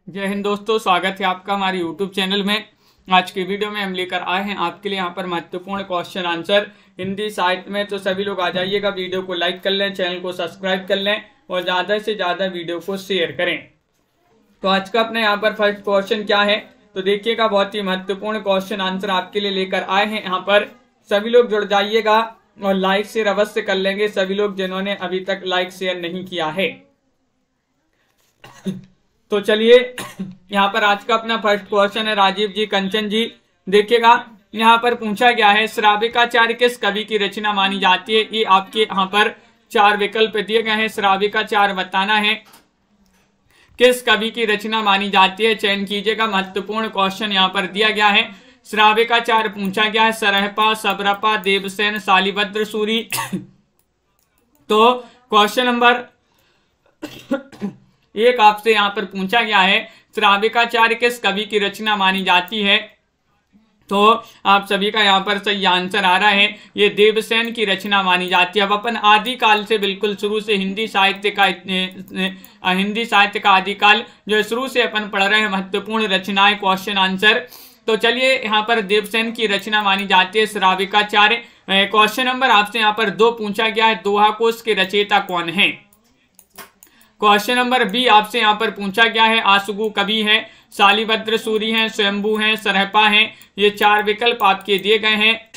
जय हिंद दोस्तों, स्वागत है आपका हमारे YouTube चैनल में। आज की वीडियो में हम लेकर आए हैं आपके लिए यहाँ पर महत्वपूर्ण क्वेश्चन आंसर हिंदी साहित्य में। तो सभी लोग आ जाइएगा, वीडियो को लाइक कर लें, चैनल को सब्सक्राइब कर लें और ज़्यादा से ज़्यादा वीडियो को शेयर करें। तो आज का अपने यहाँ पर फर्स्ट क्वेश्चन क्या है, तो देखिएगा, बहुत ही महत्वपूर्ण क्वेश्चन आंसर आपके लिए लेकर आए हैं। यहाँ पर सभी लोग जुड़ जाइएगा और लाइक शेयर अवश्य कर लेंगे, सभी लोग जिन्होंने अभी तक लाइक शेयर नहीं किया है। तो चलिए, यहाँ पर आज का अपना फर्स्ट क्वेश्चन है राजीव जी, कंचन जी। देखिएगा, यहाँ पर पूछा गया है श्राविकाचार्य किस कवि की रचना मानी जाती है। ये आपके यहाँ पर चार विकल्प दिए गए हैं। श्राविकाचार्य बताना है किस कवि की रचना मानी जाती है, चयन कीजिएगा। महत्वपूर्ण क्वेश्चन यहाँ पर दिया गया है। श्राविकाचार्य पूछा गया है सरहपा, सबरपा, देवसेन, शालिभद्र सूरी। तो क्वेश्चन नंबर एक आपसे यहाँ पर पूछा गया है श्राविकाचार्य किस कवि की रचना मानी जाती है। तो आप सभी का यहाँ पर सही आंसर आ रहा है, ये देवसेन की रचना मानी जाती है। अब अपन आदिकाल से बिल्कुल शुरू से हिंदी साहित्य का आदिकाल जो शुरू से अपन पढ़ रहे हैं, महत्वपूर्ण रचनाएं, क्वेश्चन आंसर। तो चलिए, यहाँ पर देवसेन की रचना मानी जाती है श्राविकाचार्य। क्वेश्चन नंबर आपसे यहाँ पर 2 पूछा गया है, दोहा कोश के रचयिता कौन है। क्वेश्चन नंबर बी आपसे यहाँ पर पूछा गया है आशुगु कवि है, शालिभद्र सूरी हैं, स्वयंभू हैं, सरहपा हैं। ये 4 विकल्प आपके दिए गए हैं।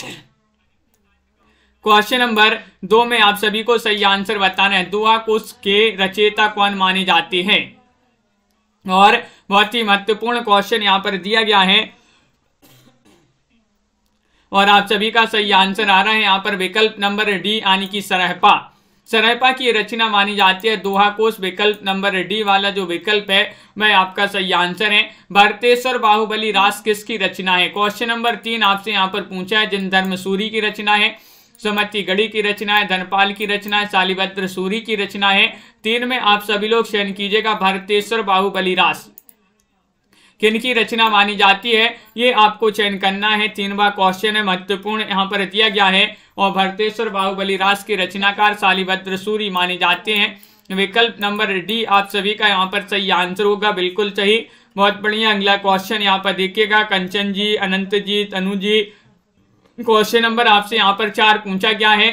क्वेश्चन नंबर 2 में आप सभी को सही आंसर बताना है, दोहा कोश के रचयिता कौन माने जाते हैं। और बहुत ही महत्वपूर्ण क्वेश्चन यहाँ पर दिया गया है और आप सभी का सही आंसर आ रहा है यहाँ पर विकल्प नंबर डी, यानी कि सरहपा। सरहपा की रचना मानी जाती है दोहा कोश। विकल्प नंबर डी वाला जो विकल्प है वह आपका सही आंसर है। भरतेश्वर बाहुबली रास किसकी रचना है। क्वेश्चन नंबर 3 आपसे यहाँ पर पूछा है जिनधर्म सूरी की रचना है, सुमति गढ़ी की रचना है, धनपाल की रचना है, शालिभद्र सूरी की रचना है। 3 में आप सभी लोग चयन कीजिएगा। भरतेश्वर बाहुबली रास किनकी रचना मानी जाती है, ये आपको चयन करना है। 3वां क्वेश्चन है, महत्वपूर्ण यहाँ पर दिया गया है। और भरतेश्वर बाहुबली रास के रचनाकार शालिभद्र सूरी माने जाते हैं। विकल्प नंबर डी आप सभी का यहाँ पर सही आंसर होगा, बिल्कुल सही, बहुत बढ़िया। अगला क्वेश्चन यहाँ पर देखिएगा, कंचन जी, अनंत जी, तनु जी। क्वेश्चन नंबर आपसे यहाँ पर 4 पूछा गया है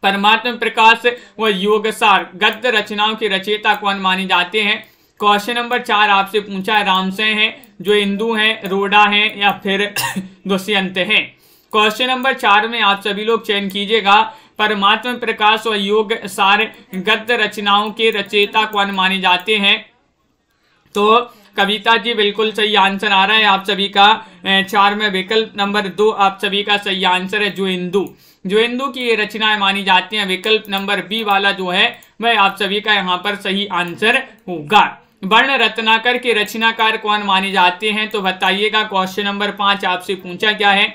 परमात्म प्रकाश व योगसार गद्य रचनाओं के रचयिता कौन माने जाते हैं। क्वेश्चन नंबर 4 आपसे पूछा है रामसेन है, जो हिंदू हैं, रोडा है या फिर दुष्यंत है। क्वेश्चन नंबर 4 में आप सभी लोग चयन कीजिएगा। परमात्म प्रकाश और योग सार गद्य रचनाओं के रचयिता कौन माने जाते हैं। तो कविता जी, बिल्कुल सही आंसर आ रहा है आप सभी का। 4 में विकल्प नंबर 2 आप सभी का सही आंसर है, जो हिंदू की ये रचनाएं मानी जाती हैं। विकल्प नंबर बी वाला जो है वह आप सभी का यहाँ पर सही आंसर होगा। वर्ण रत्नाकर के रचनाकार कौन माने जाते हैं, तो बताइएगा। क्वेश्चन नंबर 5 आपसे पूछा गया है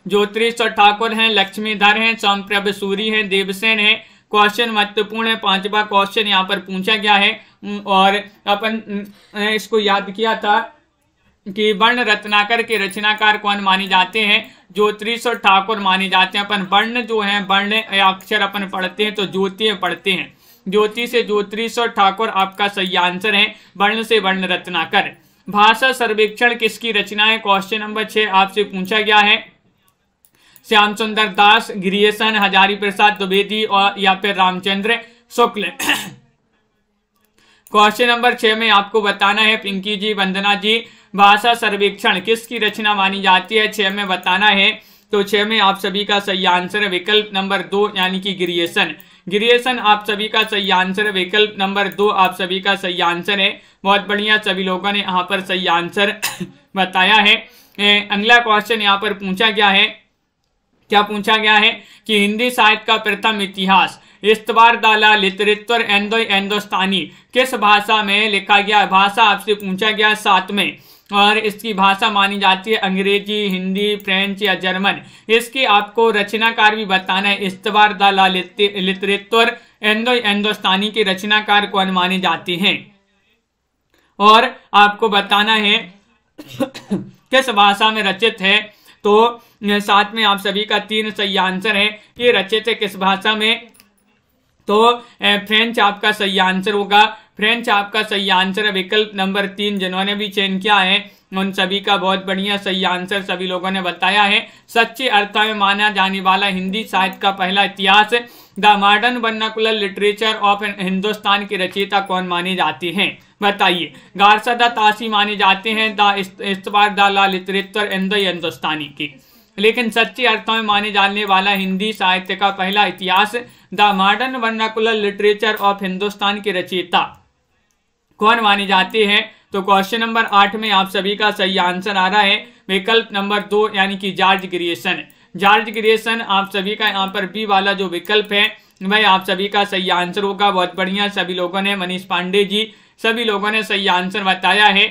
ज्योतिष ठाकुर हैं, लक्ष्मीधर हैं, सोमप्रभ सूरी हैं, देवसेन हैं। क्वेश्चन महत्वपूर्ण है। 5वां क्वेश्चन यहाँ पर पूछा गया है और अपन इसको याद किया था कि वर्ण रत्नाकर के रचनाकार कौन माने जाते हैं, ज्योतिष और ठाकुर माने जाते हैं। अपन वर्ण जो है, वर्ण अक्षर अपन पढ़ते हैं तो ज्योति पढ़ते हैं, ज्योति से ज्योतिष और ठाकुर आपका सही आंसर है। वर्ण से वर्ण रत्नाकर। भाषा सर्वेक्षण किसकी रचना है। क्वेश्चन नंबर 6 आपसे पूछा गया है श्याम सुंदर दास, गिरियसन, हजारी प्रसाद द्विवेदी और या फिर रामचंद्र शुक्ल। क्वेश्चन नंबर 6 में आपको बताना है, पिंकी जी, वंदना जी, भाषा सर्वेक्षण किसकी रचना मानी जाती है, 6 में बताना है। तो 6 में आप सभी का सही आंसर है विकल्प नंबर 2, यानी कि गिरियसन आप सभी का सही आंसर है। विकल्प नंबर 2 आप सभी का सही आंसर है। बहुत बढ़िया, सभी लोगों ने यहाँ पर सही आंसर बताया है। अगला क्वेश्चन यहाँ पर पूछा गया है, क्या पूछा गया है कि हिंदी साहित्य का प्रथम इतिहास इस्तवार दाला लिटरेचर हिंदुस्तानी किस भाषा में लिखा गया। भाषा आपसे पूछा गया 7 में, और इसकी भाषा मानी जाती है अंग्रेजी, हिंदी, फ्रेंच या जर्मन। इसकी आपको रचनाकार भी बताना है। इस्तवार दाला लिटरेचर हिंदुस्तानी के रचनाकार कौन माने जाते हैं, और आपको बताना है किस भाषा में रचित है। तो 7 में आप सभी का 3 सही आंसर है। ये रचित है किस भाषा में, तो फ्रेंच आपका सही आंसर होगा। फ्रेंच आपका सही आंसर है। विकल्प नंबर 3 जिन्होंने भी चयन किया है उन सभी का बहुत बढ़िया सही आंसर सभी लोगों ने बताया है। सच्चे अर्थ में माना जाने वाला हिंदी साहित्य का पहला इतिहास the modern vernacular literature of Hindustan के रचयिता कौन माने जाते हैं, बताइए। गारसादा तासी माने जाते हैं द इस्तबार द ला लिटरेचर इन द हिंदुस्तानी की। लेकिन सच्चे अर्थों में माने जाने वाला हिंदी साहित्य का पहला इतिहास the modern vernacular literature of Hindustan के रचयिता कौन माने जाते हैं। तो क्वेश्चन नंबर 8 में आप सभी का सही आंसर आ रहा है विकल्प नंबर 2 यानी कि जॉर्ज ग्रियर्सन। जॉर्ज ग्रियर्सन आप सभी का यहाँ पर बी वाला जो विकल्प है भाई आप सभी का सही आंसर होगा। बहुत बढ़िया सभी लोगों ने, मनीष पांडे जी सभी लोगों ने सही आंसर बताया है।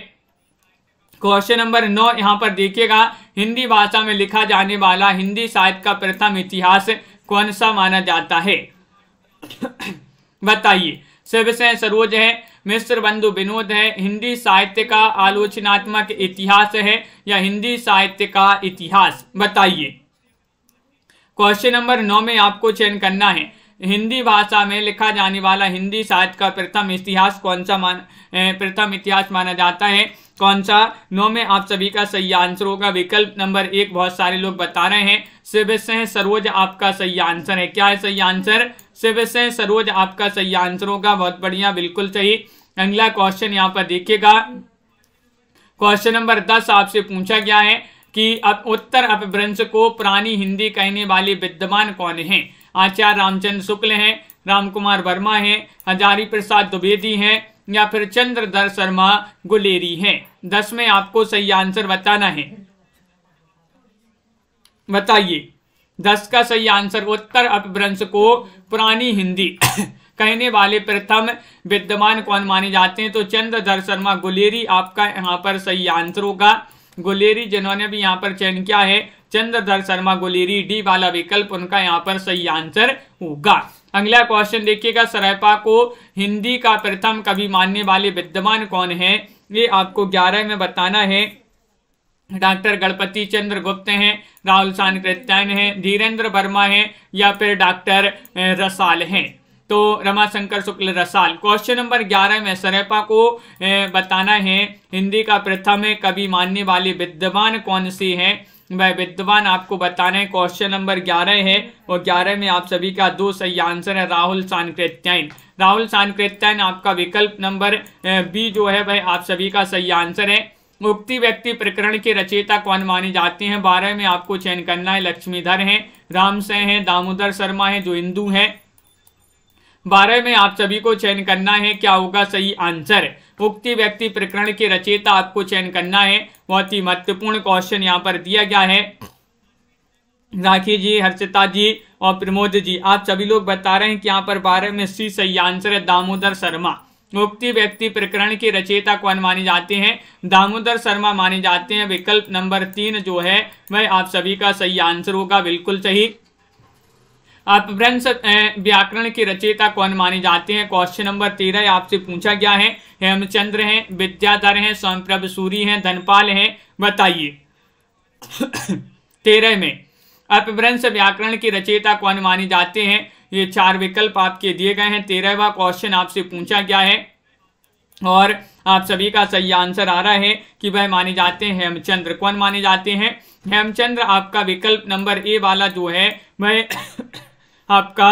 क्वेश्चन नंबर 9 यहाँ पर देखिएगा, हिंदी भाषा में लिखा जाने वाला हिंदी साहित्य का प्रथम इतिहास कौन सा माना जाता है, बताइए। शिवसेन सरोज है, मिश्र बंधु विनोद है, हिंदी साहित्य का आलोचनात्मक इतिहास है या हिंदी साहित्य का इतिहास, बताइए। क्वेश्चन नंबर 9 में आपको चयन करना है हिंदी भाषा में लिखा जाने वाला हिंदी साहित्य का प्रथम इतिहास कौन सा प्रथम इतिहास माना जाता है, कौन सा। 9 में आप सभी का सही आंसर होगा विकल्प नंबर 1। बहुत सारे लोग बता रहे हैं शिवसेन सरोज आपका सही आंसर है। क्या है सही आंसर, शिवसेन सरोज आपका सही आंसर होगा। बहुत बढ़िया, बिल्कुल सही। अगला क्वेश्चन यहाँ पर देखिएगा, क्वेश्चन नंबर 10 आपसे पूछा गया है कि अब उत्तर अपभ्रंश को पुरानी हिंदी कहने वाले विद्वान कौन हैं। आचार्य रामचंद्र शुक्ल हैं, राम कुमार वर्मा हैं, हजारी प्रसाद द्विवेदी हैं या फिर चंद्रधर शर्मा गुलेरी हैं। 10 में आपको सही आंसर बताना है, बताइए। 10 का सही आंसर, उत्तर अपभ्रंश को पुरानी हिंदी कहने वाले प्रथम विद्वान कौन माने जाते हैं। तो चंद्रधर शर्मा गुलेरी आपका यहाँ पर सही आंसर होगा। गुलेरी जिन्होंने भी यहाँ पर चयन किया है चंद्रधर शर्मा गुलेरी, डी वाला विकल्प उनका यहाँ पर सही आंसर होगा। अगला क्वेश्चन देखिएगा, सरायपा को हिंदी का प्रथम कवि मानने वाले विद्वान कौन है, ये आपको 11 में बताना है। डॉक्टर गणपति चंद्र गुप्त हैं, राहुल सानकृत्यायन हैं, धीरेन्द्र वर्मा हैं या फिर डॉक्टर रसाल हैं। तो रमाशंकर शुक्ल रसाल। क्वेश्चन नंबर 11 में सरायपा को बताना है हिंदी का प्रथम कवि मानने वाले विद्वान कौन से हैं, वह विद्वान आपको बताना है। क्वेश्चन नंबर 11 है और 11 में आप सभी का 2 सही आंसर है, राहुल सानकृत्यायन। राहुल सानकृत्यायन आपका विकल्प नंबर बी जो है वह आप सभी का सही आंसर है। उक्ति व्यक्ति प्रकरण के रचयिता कौन माने जाते हैं, 12 में आपको चयन करना है। लक्ष्मीधर हैं, रामसे हैं, दामोदर शर्मा हैं जो हिंदू हैं। 12 में आप सभी को चयन करना है, क्या होगा सही आंसर। उक्ति व्यक्ति प्रकरण के रचयिता आपको चयन करना है। बहुत ही महत्वपूर्ण क्वेश्चन यहाँ पर दिया गया है। राखी जी, हर्षिता जी और प्रमोद जी आप सभी लोग बता रहे हैं कि यहाँ पर 12 में सी सही आंसर है, दामोदर शर्मा। उक्ति व्यक्ति प्रकरण के रचयिता कौन माने जाते हैं, दामोदर शर्मा माने जाते हैं। विकल्प नंबर 3 जो है वह आप सभी का सही आंसर होगा, बिल्कुल सही। अपभ्रंश व्याकरण के रचयिता कौन माने जाते हैं, क्वेश्चन नंबर 13 आपसे पूछा गया है। हेमचंद्र हैं, विद्याधर हैं, सोमप्रभ सूरी हैं, धनपाल हैं, बताइए। 13 में अपभ्रंश व्याकरण के रचयिता कौन माने जाते हैं, ये 4 विकल्प आपके दिए गए हैं। 13वां क्वेश्चन आपसे पूछा गया है और आप सभी का सही आंसर आ रहा है कि वह माने जाते हैं हेमचंद्र। कौन माने जाते हैं, हेमचंद्र आपका विकल्प नंबर ए वाला जो है वह आपका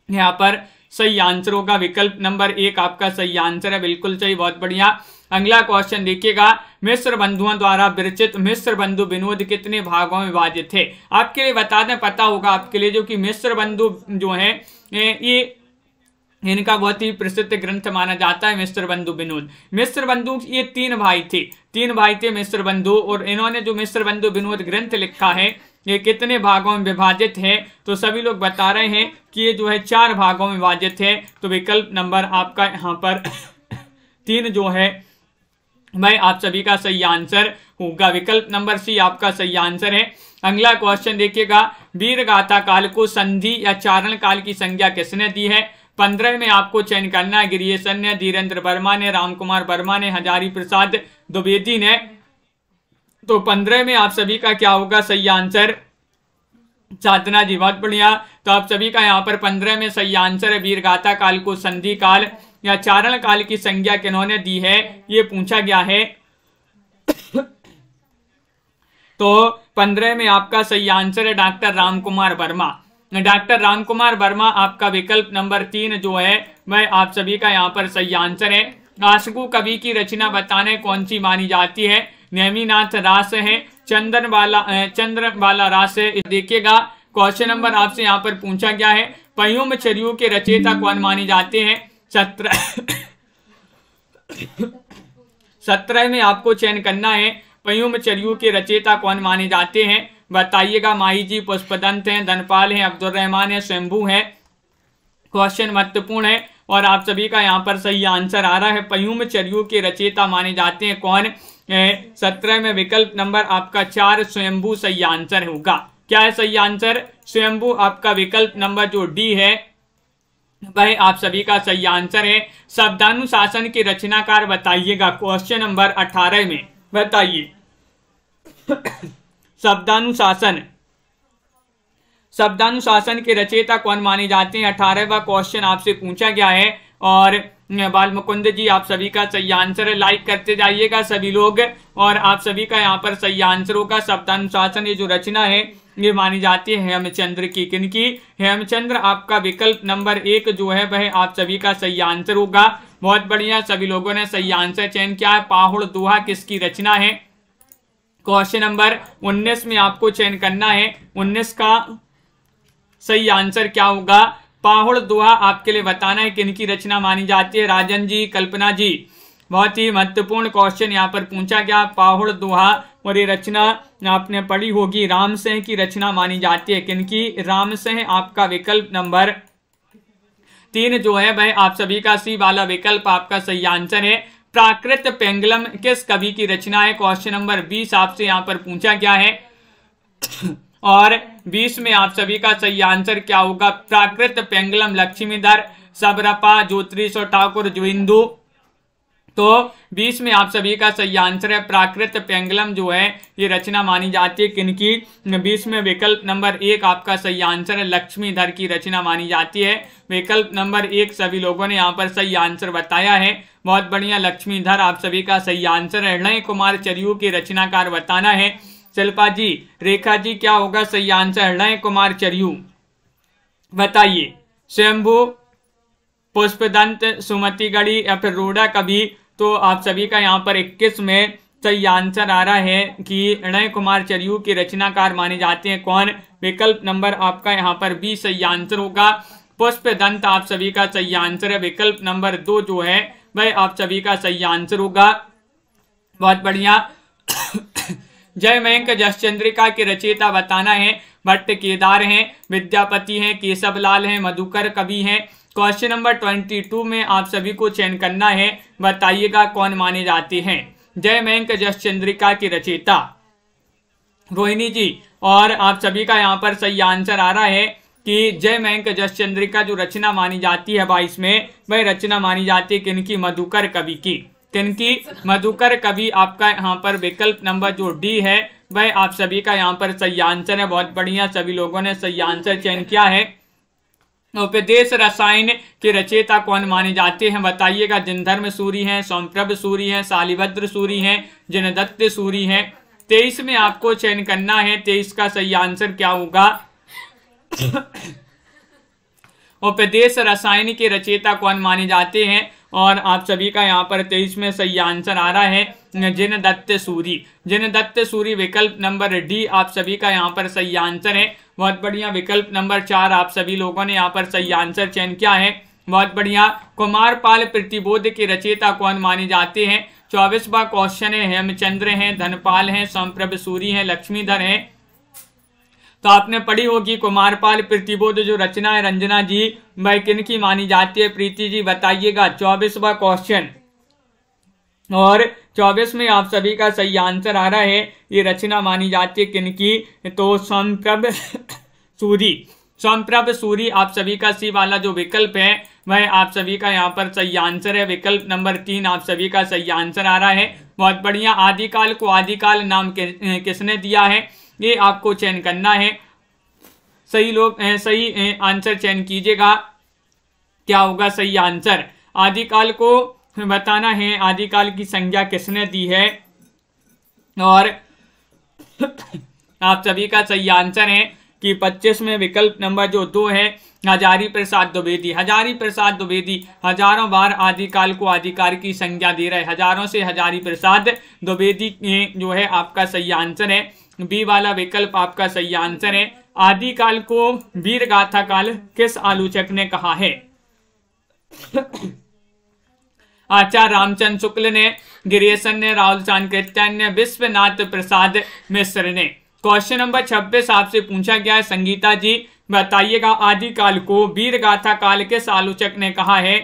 यहाँ पर सही आंसर होगा। विकल्प नंबर 1 आपका सही आंसर है, बिल्कुल सही, बहुत बढ़िया। अगला क्वेश्चन देखिएगा, मिश्र बंधुओं द्वारा विरचित मिश्र बंधु विनोद कितने भागों में विभाजित थे। आपके लिए बता दें, पता होगा आपके लिए, जो कि मिश्र बंधु जो है ये इनका बहुत ही प्रसिद्ध ग्रंथ माना जाता है मिश्र बंधु विनोद। मिश्र बंधु ये 3 भाई थे मिश्र बंधु, और इन्होंने जो मिश्र बंधु विनोद ग्रंथ लिखा है ये कितने भागों में विभाजित है। तो सभी लोग बता रहे हैं कि ये जो है 4 भागों में विभाजित है। तो विकल्प नंबर आपका यहाँ पर 3 जो है वह आप सभी का सही आंसर होगा। विकल्प नंबर सी आपका सही आंसर है। अगला क्वेश्चन देखिएगा, वीर गाथा काल को संधि या चारण काल की संज्ञा किसने दी है। 15 में आपको चयन करना है, गिरियसन ने, धीरेन्द्र वर्मा ने, रामकुमार वर्मा ने, हजारी प्रसाद द्विवेदी ने। तो 15 में आप सभी का क्या होगा सही आंसर, साधना जी, बहुत बढ़िया। तो आप सभी का यहाँ पर 15 में सही आंसर है, वीर गाथा काल को संधि काल या चारण काल की संज्ञा किन्होंने दी है, ये पूछा गया है। तो 15 में आपका सही आंसर है डॉक्टर रामकुमार वर्मा। डॉक्टर रामकुमार वर्मा आपका विकल्प नंबर 3 जो है वह आप सभी का यहाँ पर सही आंसर है। आशुकू कवि की रचना बताने कौन सी मानी जाती है? नेमिनाथ रास है, चंद्रबाला रास है। देखिएगा क्वेश्चन नंबर आपसे यहाँ पर पूछा गया है, पयुम चरियू के रचयिता कौन माने जाते हैं? 17 में आपको चयन करना है, पयुम चरियू के रचयिता कौन माने जाते हैं? बताइएगा। माही जी पुष्पदंत हैं, धनपाल हैं, अब्दुल रहमान है, शंभू है। क्वेश्चन महत्वपूर्ण है और आप सभी का यहाँ पर सही आंसर आ रहा है, पयुम चरियू के रचयिता माने जाते हैं कौन? 17 में विकल्प नंबर आपका 4 स्वयंभू सही आंसर होगा। क्या है सही आंसर? स्वयंभू आपका विकल्प नंबर जो डी है वह आप सभी का सही आंसर है। शब्दानुशासन के रचनाकार बताइएगा। क्वेश्चन नंबर 18 में बताइए शब्दानुशासन के रचयिता कौन माने जाते हैं? 18वां क्वेश्चन आपसे पूछा गया है और बाल मुकुंद जी आप सभी का सही आंसर है। लाइक करते जाइएगा सभी लोग और आप सभी का यहाँ पर सही आंसर होगा। शब्दानुशासन ये जो रचना है ये मानी जाती है हेमचंद्र की। किनकी? हेमचंद्र आपका विकल्प नंबर 1 जो है वह आप सभी का सही आंसर होगा। बहुत बढ़िया, सभी लोगों ने सही आंसर चयन किया है। पाहुड़ दोहा किसकी रचना है? क्वेश्चन नंबर 19 में आपको चयन करना है, 19 का सही आंसर क्या होगा? पाहुड़ दोहा आपके लिए बताना है किनकी रचना मानी जाती है। राजन जी, कल्पना जी, बहुत ही महत्वपूर्ण क्वेश्चन यहाँ पर पूछा गया। पाहुड़ दोहा और ये रचना आपने पढ़ी होगी, रामसिंह की रचना मानी जाती है। किनकी? रामसिंह आपका विकल्प नंबर 3 जो है वह आप सभी का सी वाला विकल्प आपका सही आंसर है। प्राकृत पेंगलम किस कवि की रचना है? क्वेश्चन नंबर 20 आपसे यहाँ पर पूछा गया है और 20 में आप सभी का सही आंसर क्या होगा? प्राकृत पेंगलम लक्ष्मीधर, सबरपा, ज्योतिष ठाकुर, जुइंदू। तो 20 में आप सभी का सही आंसर है प्राकृत पेंगलम जो है ये रचना मानी जाती है। किनकी? 20 में विकल्प नंबर 1 आपका सही आंसर है, लक्ष्मीधर की रचना मानी जाती है। विकल्प नंबर 1 सभी लोगों ने यहाँ पर सही आंसर बताया है। बहुत बढ़िया, लक्ष्मीधर आप सभी का सही आंसर है। हृदय कुमार चरियू के रचनाकार बताना है। शिल्पा जी, रेखा जी, क्या होगा सही आंसर? हृदय कुमार चरियू बताइए। स्वयंभू, पुष्पदंत, सुमतिगढ़ी या फिर रूढ़ा कवि? तो आप सभी का यहाँ पर 21 में सही आंसर आ रहा है कि हृदय कुमार चरियू के रचनाकार माने जाते हैं कौन? विकल्प नंबर आपका यहाँ पर 20 सही आंसर होगा। पुष्पदंत आप सभी का सही आंसर है। विकल्प नंबर 2 जो है वह आप सभी का सही आंसर होगा। बहुत बढ़िया। जय मयंक जसचंद्रिका के रचयिता बताना है। भट्ट केदार हैं, विद्यापति हैं, केशवलाल हैं, मधुकर कवि हैं। क्वेश्चन नंबर 22 में आप सभी को चयन करना है। बताइएगा कौन माने जाते हैं जय मयंक जसचंद्रिका के रचयिता? रोहिणी जी, और आप सभी का यहाँ पर सही आंसर आ रहा है कि जय मयंक जसचंद्रिका जो रचना मानी जाती है 22 में वह रचना मानी जाती है किनकी? मधुकर कवि की। किनकी? मधुकर कवि आपका यहाँ पर विकल्प नंबर जो डी है वह आप सभी का यहाँ पर सही आंसर है। बहुत बढ़िया, सभी लोगों ने सही आंसर चयन किया है। उपदेश रसायन के रचयिता कौन माने जाते हैं? बताइएगा। जिनधर्म सूरी हैं, सोमप्रभ सूरी हैं, शालिभद्र सूरी हैं, जिनदत्त सूरी हैं। 23 में आपको चयन करना है। 23 का सही आंसर क्या होगा? उपदेश रसायन के रचयिता कौन माने जाते हैं? और आप सभी का यहाँ पर 23 में सही आंसर आ रहा है जिनदत्त सूरी। जिनदत्त सूरी विकल्प नंबर डी आप सभी का यहाँ पर सही आंसर है। बहुत बढ़िया, विकल्प नंबर 4 आप सभी लोगों ने यहाँ पर सही आंसर चयन किया है। बहुत बढ़िया। कुमारपाल प्रतिबोध के रचयिता कौन माने जाते हैं? 24वां क्वेश्चन है। हेमचंद्र हैं, धनपाल हैं, सोमप्रभ सूरी हैं, लक्ष्मीधर हैं। तो आपने पढ़ी होगी कुमारपाल प्रतिबोध जो रचना है रंजना जी वह किनकी मानी जाती है? प्रीति जी बताइएगा। 24वां क्वेश्चन और 24 में आप सभी का सही आंसर आ रहा है। ये रचना मानी जाती है किनकी? तो सोमप्रभ सूरी। सोमप्रभ सूरी आप सभी का सी वाला जो विकल्प है वह आप सभी का यहाँ पर सही आंसर है। विकल्प नंबर 3 आप सभी का सही आंसर आ रहा है। बहुत बढ़िया। आदिकाल को आदिकाल नाम किसने दिया है? ये आपको चयन करना है। सही लोग सही आंसर चयन कीजिएगा। क्या होगा सही आंसर? आदिकाल को बताना है, आदिकाल की संज्ञा किसने दी है। और आप सभी का सही आंसर है कि 25 में विकल्प नंबर जो 2 है हजारी प्रसाद द्विवेदी। हजारी प्रसाद द्विवेदी हजारों बार आदिकाल को आदिकाल की संज्ञा दे रहे, हजारों से हजारी प्रसाद द्विवेदी जो है आपका सही आंसर है। बी वाला विकल्प आपका सही आंसर है। आदिकाल को वीर गाथा काल किस आलोचक ने कहा है। आचार्य रामचंद्र शुक्ल ने, गिरीशन ने, राहुल चाणक्य ने, विश्वनाथ प्रसाद मिश्र ने। क्वेश्चन नंबर 26 आपसे पूछा गया है, संगीता जी बताइएगा आदिकाल को वीर गाथा काल किस आलोचक ने कहा है।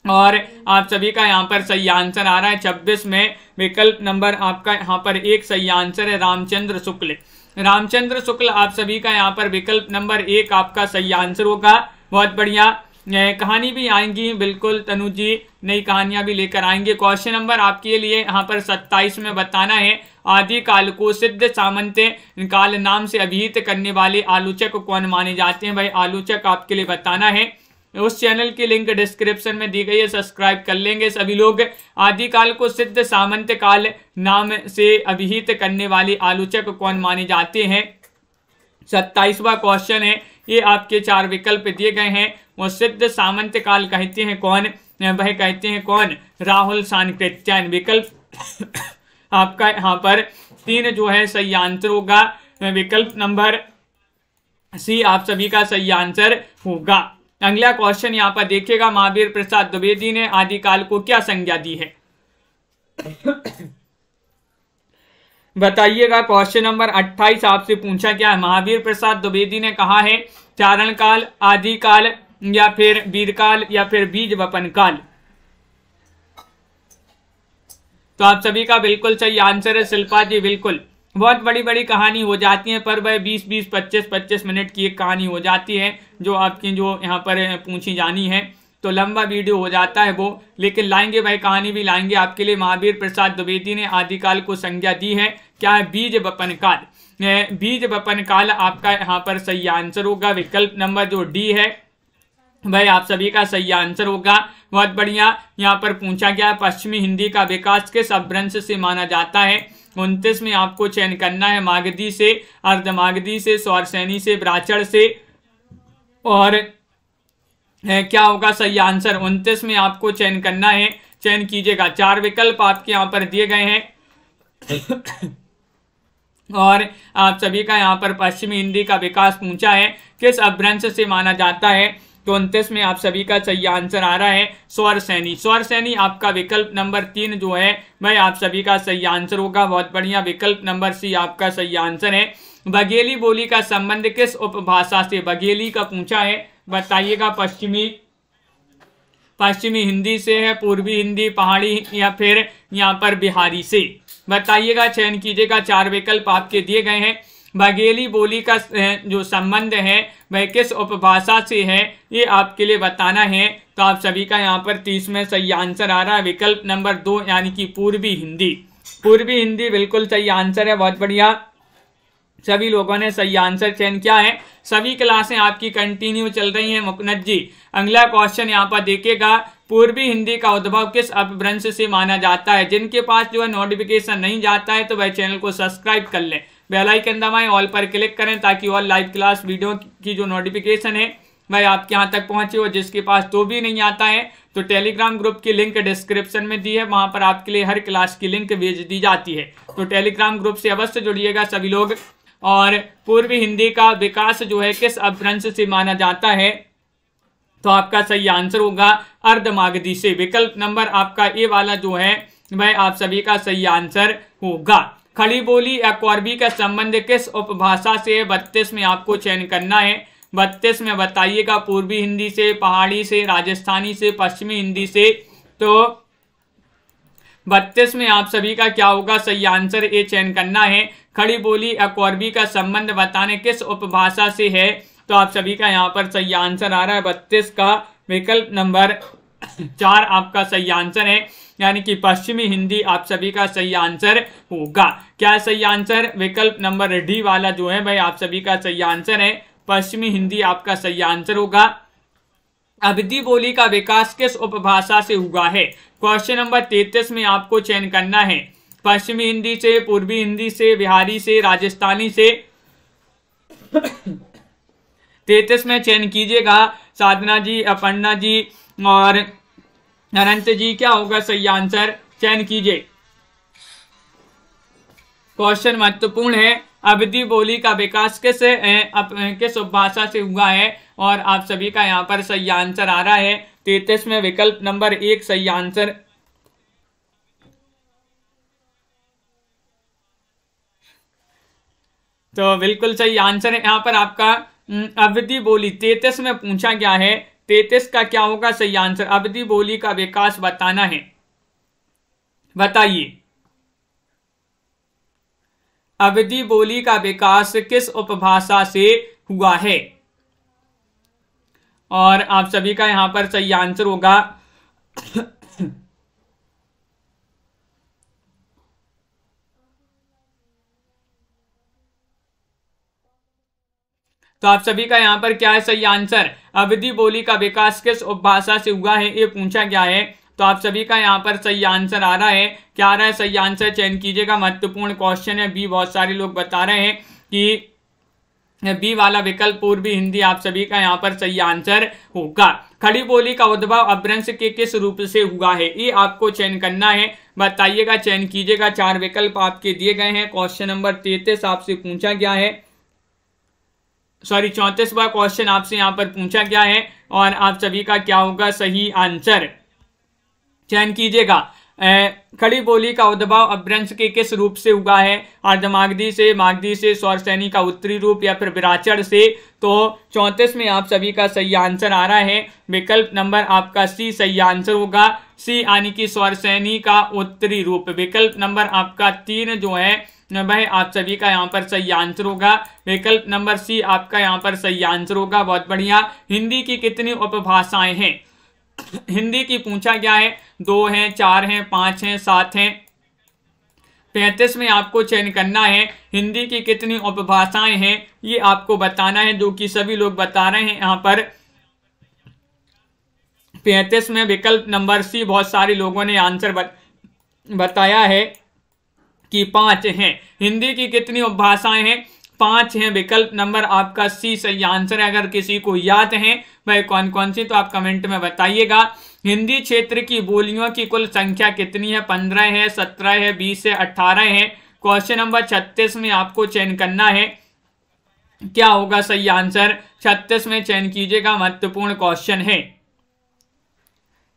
और आप सभी का यहाँ पर सही आंसर आ रहा है 26 में विकल्प नंबर आपका यहाँ पर एक सही आंसर है रामचंद्र शुक्ल। रामचंद्र शुक्ल आप सभी का यहाँ पर विकल्प नंबर 1 आपका सही आंसर होगा। बहुत बढ़िया, कहानी भी आएंगी बिल्कुल, तनु जी नई कहानियां भी लेकर आएंगे। क्वेश्चन नंबर आपके लिए यहाँ पर 27 में बताना है, आदिकाल को सिद्ध सामंत काल नाम से अभिहित करने वाले आलोचक कौन माने जाते हैं। भाई आलोचक आपके लिए बताना है। उस चैनल की लिंक डिस्क्रिप्शन में दी गई है, सब्सक्राइब कर लेंगे सभी लोग। आदिकाल को सिद्ध सामंत काल नाम से अभिहित करने वाले आलोचक कौन माने जाते हैं। 27वां क्वेश्चन है, ये आपके 4 विकल्प दिए गए हैं। वो सिद्ध सामंत काल कहते हैं कौन, वह कहते हैं कौन, राहुल चाणक्य। विकल्प आपका यहाँ पर 3 जो है सही आंसर होगा। विकल्प नंबर सी आप सभी का सही आंसर होगा। अगला क्वेश्चन यहाँ पर देखिएगा, महावीर प्रसाद द्विवेदी ने आदिकाल को क्या संज्ञा दी है। बताइएगा। क्वेश्चन नंबर 28 आपसे पूछा गया है, महावीर प्रसाद द्विवेदी ने कहा है चारण काल, आदिकाल या फिर वीरकाल या फिर बीज वपन काल। तो आप सभी का बिल्कुल सही आंसर है शिल्पा जी, बिल्कुल। बहुत बड़ी बड़ी कहानी हो जाती है, पर वह 20-20, 25-25 मिनट की एक कहानी हो जाती है जो आपकी जो यहाँ पर पूछी जानी है, तो लंबा वीडियो हो जाता है वो, लेकिन लाएंगे भाई, कहानी भी लाएंगे आपके लिए। महावीर प्रसाद द्विवेदी ने आदिकाल को संज्ञा दी है, क्या है, बीज वपन काल। बीज वपन काल आपका यहाँ पर सही आंसर होगा। विकल्प नंबर जो डी है भाई आप सभी का सही आंसर होगा। बहुत बढ़िया, यहाँ पर पूछा गया पश्चिमी हिंदी का विकास किस अपभ्रंश से माना जाता है। 29 में आपको चयन करना है, मागधी से, अर्धमागधी से, स्वरसैनी से, ब्राह्मण से, और क्या होगा सही आंसर। 29 में आपको चयन करना है, चयन कीजिएगा। 4 विकल्प आपके यहाँ पर दिए गए हैं और आप सभी का यहाँ पर पश्चिमी हिंदी का विकास पूछा है किस अपभ्रंश से माना जाता है। तो 29 में आप सभी का सही आंसर आ रहा है स्वरसैनी। स्वरसैनी आपका विकल्प नंबर 3 जो है भाई आप सभी का सही आंसर होगा। बहुत बढ़िया, विकल्प नंबर सी आपका सही आंसर है। बघेली बोली का संबंध किस उपभाषा से, बघेली का पूछा है, बताइएगा। पश्चिमी हिंदी से है, पूर्वी हिंदी, पहाड़ी या फिर यहाँ पर बिहारी से, बताइएगा, चयन कीजिएगा। 4 विकल्प आपके दिए गए हैं। बघेली बोली का जो संबंध है वह किस उपभाषा से है, ये आपके लिए बताना है। तो आप सभी का यहाँ पर 30 में सही आंसर आ रहा है, विकल्प नंबर 2 यानी कि पूर्वी हिंदी। पूर्वी हिंदी बिल्कुल सही आंसर है। बहुत बढ़िया, सभी लोगों ने सही आंसर चयन किया है। सभी क्लासें आपकी कंटिन्यू चल रही हैं मुकनद जी। अगला क्वेश्चन यहाँ पर देखिएगा, पूर्वी हिंदी का उद्भव किस अपभ्रंश से माना जाता है। जिनके पास जो है नोटिफिकेशन नहीं जाता है तो वह चैनल को सब्सक्राइब कर लें, बेल आइकन दबाएं, ऑल पर क्लिक करें ताकि और लाइव क्लास वीडियो की जो नोटिफिकेशन है वह आपके यहाँ तक पहुंचे। और जिसके पास तो भी नहीं आता है तो टेलीग्राम ग्रुप की लिंक डिस्क्रिप्शन में दी है, वहां पर आपके लिए हर क्लास की लिंक भेज दी जाती है। तो टेलीग्राम ग्रुप से अवश्य जुड़िएगा सभी लोग। और पूर्वी हिंदी का विकास जो है किस अपभ्रंश से माना जाता है, तो आपका सही आंसर होगा अर्धमागधी से। विकल्प नंबर आपका ए वाला जो है वह आप सभी का सही आंसर होगा। खड़ी बोली या कौरवी का संबंध किस उपभाषा से है, 32 में आपको चयन करना है। 32 में बताइएगा, पूर्वी हिंदी से, पहाड़ी से, राजस्थानी से, पश्चिमी हिंदी से। तो 32 में आप सभी का क्या होगा सही आंसर, ए चयन करना है। खड़ी बोली या कौरवी का संबंध बताने किस उपभाषा से है, तो आप सभी का यहाँ पर सही आंसर आ रहा है 32 का विकल्प नंबर 4 आपका सही आंसर है, यानी कि पश्चिमी हिंदी आप सभी का सही आंसर होगा। क्या सही आंसर, विकल्प नंबर डी वाला जो है भाई आप सभी का सही आंसर है, पश्चिमी हिंदी आपका सही आंसर होगा। अवधी बोली का विकास किस उपभाषा से हुआ है? क्वेश्चन नंबर 33 में आपको चयन करना है। पश्चिमी हिंदी से, पूर्वी हिंदी से, बिहारी से, राजस्थानी से। 33 में चयन कीजिएगा। साधना जी, अपर्णा जी और अनंत जी, क्या होगा सही आंसर? चयन कीजिए। क्वेश्चन महत्वपूर्ण है। अवधी बोली का विकास किस उपभाषा से हुआ है? और आप सभी का यहाँ पर सही आंसर आ रहा है 33 में विकल्प नंबर 1 सही आंसर। तो बिल्कुल सही आंसर है यहाँ पर आपका। अवधी बोली 33 में पूछा गया है। 33 का क्या होगा सही आंसर? अवधी बोली का विकास बताना है। बताइए, अवधी बोली का विकास किस उपभाषा से हुआ है? और आप सभी का यहां पर सही आंसर होगा तो आप सभी का यहां पर क्या है सही आंसर? अवधी बोली का विकास किस उपभाषा से हुआ है, ये पूछा गया है। तो आप सभी का यहां पर सही आंसर आ रहा है। क्या आ रहा है सही आंसर? चयन कीजिएगा। महत्वपूर्ण क्वेश्चन है बी। बहुत सारे लोग बता रहे हैं कि बी वाला विकल्प पूर्वी हिंदी आप सभी का यहाँ पर सही आंसर होगा। खड़ी बोली का उद्भव अपभ्रंश के किस रूप से हुआ है, ये आपको चयन करना है। बताइएगा, चयन कीजिएगा। 4 विकल्प आपके दिए गए हैं। क्वेश्चन नंबर 33 आपसे पूछा गया है, सॉरी 34वां क्वेश्चन आपसे यहाँ पर पूछा गया है। और आप सभी का क्या होगा सही आंसर? चयन कीजिएगा। खड़ी बोली का उद्भव अपभ्रंश के किस रूप से हुआ है? अर्धमागधी से, मागधी से, स्वरसैनी का उत्तरी रूप या फिर विराचर से। तो 34 में आप सभी का सही आंसर आ रहा है विकल्प नंबर आपका सी सही आंसर होगा। सी यानी कि स्वरसैनी का उत्तरी रूप। विकल्प नंबर आपका 3 जो है वह आप सभी का यहाँ पर सही आंसर होगा। विकल्प नंबर सी आपका यहाँ पर सही आंसर होगा। बहुत बढ़िया। हिंदी की कितनी उपभाषाएं हैं? हिंदी की पूछा गया है। 2 हैं, 4 हैं, 5 हैं, 7 हैं। 35 में आपको चयन करना है। हिंदी की कितनी उपभाषाएं हैं ये आपको बताना है, जो कि सभी लोग बता रहे हैं यहाँ पर। 35 में विकल्प नंबर सी बहुत सारे लोगों ने आंसर बताया है कि 5 हैं। हिंदी की कितनी उपभाषाएं हैं? 5 हैं। विकल्प नंबर आपका सी सही आंसर है। अगर किसी को याद है वह कौन कौन सी, तो आप कमेंट में बताइएगा। हिंदी क्षेत्र की बोलियों की कुल संख्या कितनी है? 15 है, 17 है, 20 है, 18 है। क्वेश्चन नंबर 36 में आपको चयन करना है। क्या होगा सही आंसर? 36 में चयन कीजिएगा। महत्वपूर्ण क्वेश्चन है।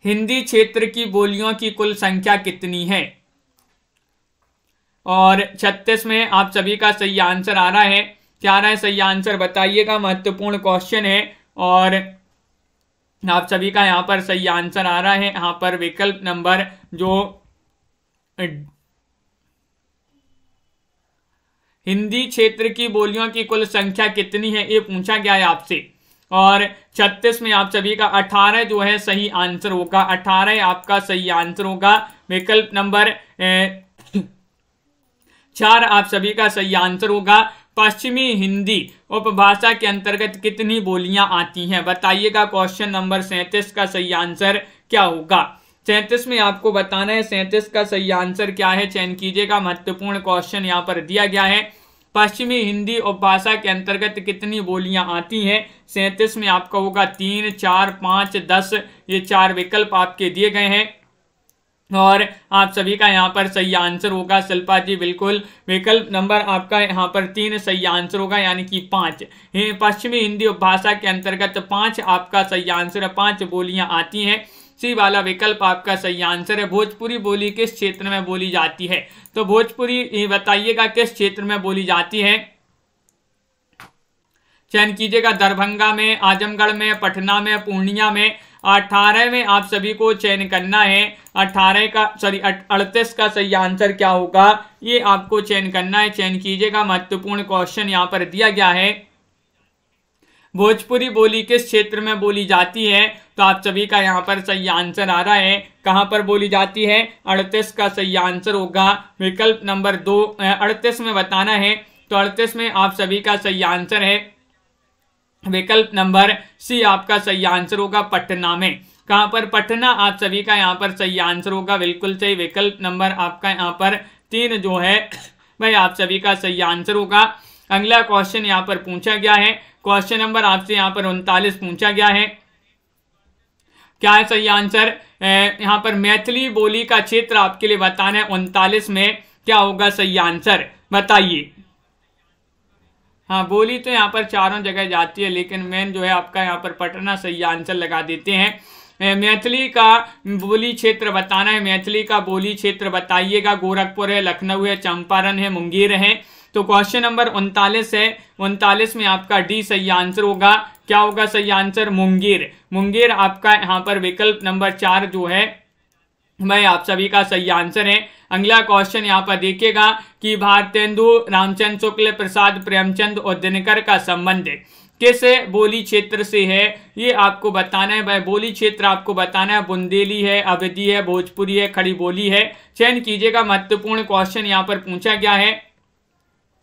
हिंदी क्षेत्र की बोलियों की कुल संख्या कितनी है? और 36 में आप सभी का सही आंसर आ रहा है। क्या आ रहा है सही आंसर? बताइएगा। महत्वपूर्ण क्वेश्चन है और आप सभी का यहाँ पर सही आंसर आ रहा है। यहाँ पर विकल्प नंबर जो हिंदी क्षेत्र की बोलियों की कुल संख्या कितनी है ये पूछा गया है आपसे। और 36 में आप सभी का 18 जो है सही आंसर होगा। 18 आपका सही आंसर होगा। विकल्प नंबर 4 आप सभी का सही आंसर होगा। पश्चिमी हिंदी उपभाषा के अंतर्गत कितनी बोलियां आती हैं? बताइएगा। क्वेश्चन नंबर 37 का सही आंसर क्या होगा? 37 में आपको बताना है 37 का सही आंसर क्या है। चयन कीजिएगा। महत्वपूर्ण क्वेश्चन यहाँ पर दिया गया है। पश्चिमी हिंदी उपभाषा के अंतर्गत कितनी बोलियां आती हैं? 37 में आपका होगा 3, 4, 5, 10। ये 4 विकल्प आपके दिए गए हैं और आप सभी का यहाँ पर सही आंसर होगा। शिल्पा जी बिल्कुल। विकल्प नंबर आपका यहाँ पर 3 सही आंसर होगा, यानी कि 5। पश्चिमी हिंदी उपभाषा के अंतर्गत 5 आपका सही आंसर है। 5 बोलियां आती हैं। सी वाला विकल्प आपका सही आंसर है। भोजपुरी बोली किस क्षेत्र में बोली जाती है? तो भोजपुरी बताइएगा किस क्षेत्र में बोली जाती है। चयन कीजिएगा। दरभंगा में, आजमगढ़ में, पटना में, पूर्णिया में। 18 में आप सभी को चयन करना है। 38 का सही आंसर क्या होगा ये आपको चयन करना है। चयन कीजिएगा। महत्वपूर्ण क्वेश्चन यहाँ पर दिया गया है। भोजपुरी बोली किस क्षेत्र में बोली जाती है? तो आप सभी का यहाँ पर सही आंसर आ रहा है। कहाँ पर बोली जाती है? 38 का सही आंसर होगा। विकल्प नंबर 2 38 में बताना है। तो 38 में आप सभी का सही आंसर है। विकल्प नंबर सी आपका सही आंसर होगा पटना में। कहां पर? पटना आप सभी का यहाँ पर सही आंसर होगा, बिल्कुल सही। विकल्प नंबर आपका यहाँ पर 3 जो है भाई आप सभी का सही आंसर होगा। अगला क्वेश्चन यहाँ पर पूछा गया है, क्वेश्चन नंबर आपसे यहाँ पर 39 पूछा गया है। क्या है सही आंसर? यहाँ पर मैथिली बोली का क्षेत्र आपके लिए बताना है। 39 में क्या होगा सही आंसर, बताइए। हाँ, बोली तो यहाँ पर चारों जगह जाती है, लेकिन मेन जो है आपका यहाँ पर पटना सही आंसर लगा देते हैं। मैथिली का बोली क्षेत्र बताना है, मैथिली का बोली क्षेत्र बताइएगा। गोरखपुर है, लखनऊ है, चंपारण है, मुंगेर है। तो क्वेश्चन नंबर 39 है, 39 में आपका डी सही आंसर होगा। क्या होगा सही आंसर? मुंगेर। मुंगेर आपका यहाँ पर विकल्प नंबर 4 जो है भाई आप सभी का सही आंसर है। अगला क्वेश्चन यहाँ पर देखिएगा कि भारतेंदु, रामचंद्र शुक्ल, प्रसाद, प्रेमचंद और दिनकर का संबंध किस बोली क्षेत्र से है, ये आपको बताना है। भाई बोली क्षेत्र आपको बताना है, बुंदेली है, अवधी है, भोजपुरी है, खड़ी बोली है। चयन कीजिएगा, महत्वपूर्ण क्वेश्चन यहाँ पर पूछा गया है